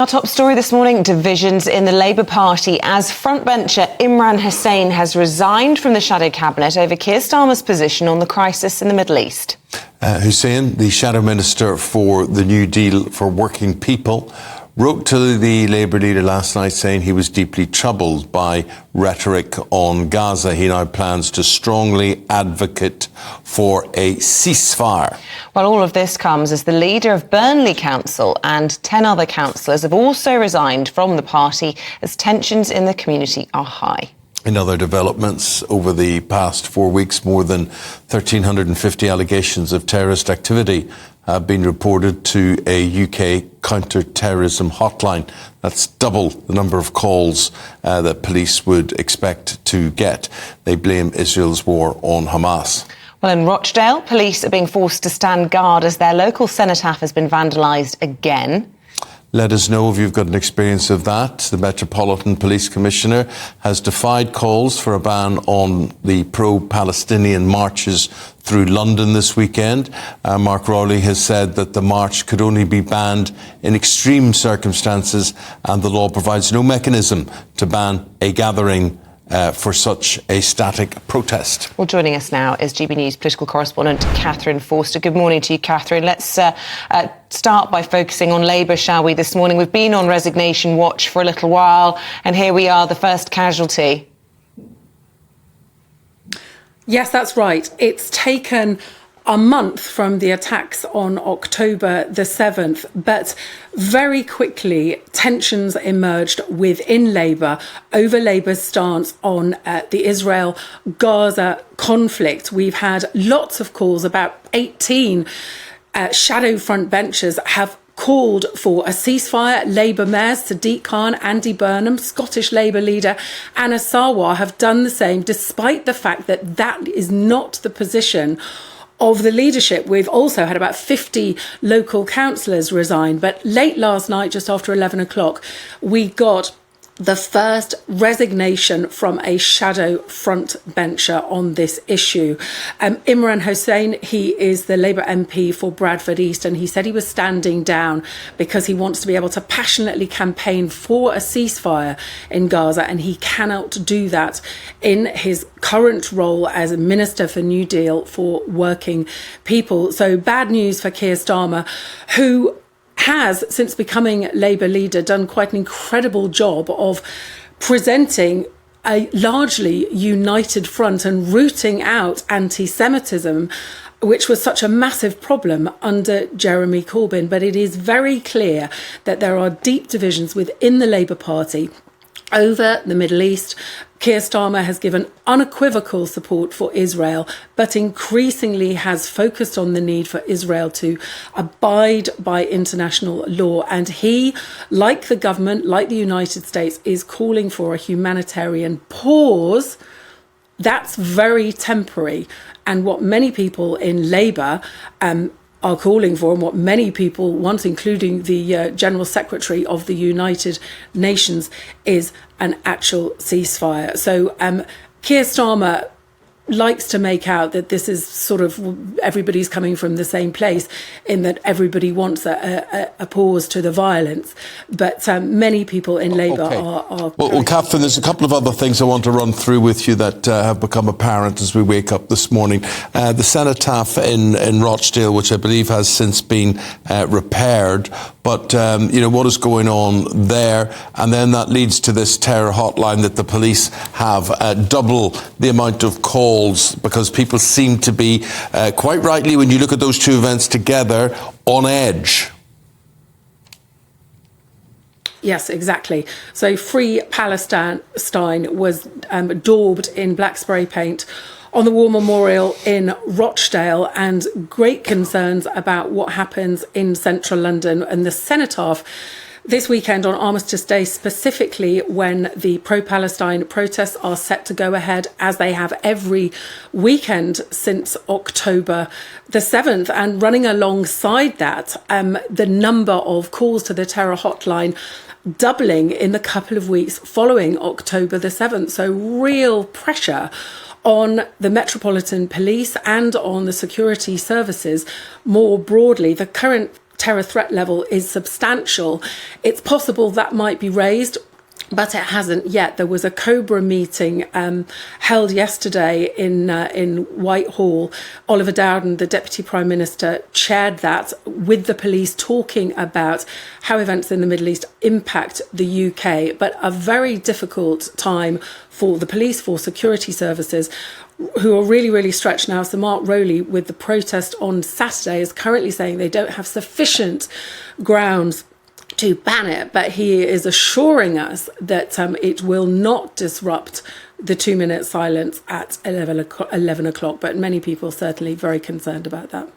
Our top story this morning, divisions in the Labour Party as frontbencher Imran Hussain has resigned from the shadow cabinet over Keir Starmer's position on the crisis in the Middle East. Hussain, the shadow minister for the New Deal for Working People, wrote to the Labour leader last night saying he was deeply troubled by rhetoric on Gaza. He now plans to strongly advocate for a ceasefire. Well, all of this comes as the leader of Burnley Council and 10 other councillors have also resigned from the party as tensions in the community are high. In other developments, over the past 4 weeks, more than 1,350 allegations of terrorist activity have been reported to a UK counter-terrorism hotline. That's double the number of calls that police would expect to get. They blame Israel's war on Hamas. Well, in Rochdale, police are being forced to stand guard as their local cenotaph has been vandalised again. Let us know if you've got an experience of that. The Metropolitan Police Commissioner has defied calls for a ban on the pro-Palestinian marches through London this weekend. Mark Rowley has said that the march could only be banned in extreme circumstances, and the law provides no mechanism to ban a gathering for such a static protest. Well, joining us now is GB News political correspondent Katherine Forster. Good morning to you, Katherine. Let's start by focusing on Labour, shall we, this morning. We've been on resignation watch for a little while, and here we are, the first casualty. Yes, that's right. It's taken a month from the attacks on October the 7th, but very quickly tensions emerged within Labour over Labour's stance on the Israel-Gaza conflict. We've had lots of calls, about 18 shadow frontbenchers have called for a ceasefire. Labour mayors Sadiq Khan, Andy Burnham, Scottish Labour leader Anna Sarwar have done the same, despite the fact that that is not the position of the leadership. We've also had about 50 local councillors resign. But late last night, just after 11 o'clock, we got the first resignation from a shadow frontbencher on this issue. Imran Hussain, he is the Labour MP for Bradford East, and he said he was standing down because he wants to be able to passionately campaign for a ceasefire in Gaza, and he cannot do that in his current role as a Minister for New Deal for Working People. So bad news for Keir Starmer, who has, since becoming Labour leader, done quite an incredible job of presenting a largely united front and rooting out anti-Semitism, which was such a massive problem under Jeremy Corbyn. But it is very clear that there are deep divisions within the Labour Party over the Middle East. Keir Starmer has given unequivocal support for Israel, but increasingly has focused on the need for Israel to abide by international law. And he, like the government, like the United States, is calling for a humanitarian pause. That's very temporary. And what many people in Labour are calling for, and what many people want, including the General Secretary of the United Nations, is an actual ceasefire. So Keir Starmer likes to make out that this is sort of everybody's coming from the same place, in that everybody wants a pause to the violence. But many people in Labour are... Well, Katherine, there's a couple of other things I want to run through with you that have become apparent as we wake up this morning. The cenotaph in Rochdale, which I believe has since been repaired, but, you know, what is going on there? And then that leads to this terror hotline that the police have double the amount of calls, because people seem to be, quite rightly, when you look at those two events together, on edge. Yes, exactly. So Free Palestine was daubed in black spray paint on the War Memorial in Rochdale, and great concerns about what happens in central London. And the cenotaph this weekend on Armistice Day, specifically when the pro-Palestine protests are set to go ahead, as they have every weekend since October the 7th. And running alongside that, the number of calls to the terror hotline doubling in the couple of weeks following October the 7th. So real pressure on the Metropolitan Police and on the security services more broadly. The current terror threat level is substantial. It's possible that might be raised, but it hasn't yet. There was a Cobra meeting held yesterday in Whitehall. Oliver Dowden, the Deputy Prime Minister, chaired that with the police, talking about how events in the Middle East impact the UK, but a very difficult time for the police, for security services, who are really, really stretched now. So Mark Rowley, with the protest on Saturday, is currently saying they don't have sufficient grounds to ban it, but he is assuring us that it will not disrupt the 2-minute silence at 11 o'clock. But many people certainly very concerned about that.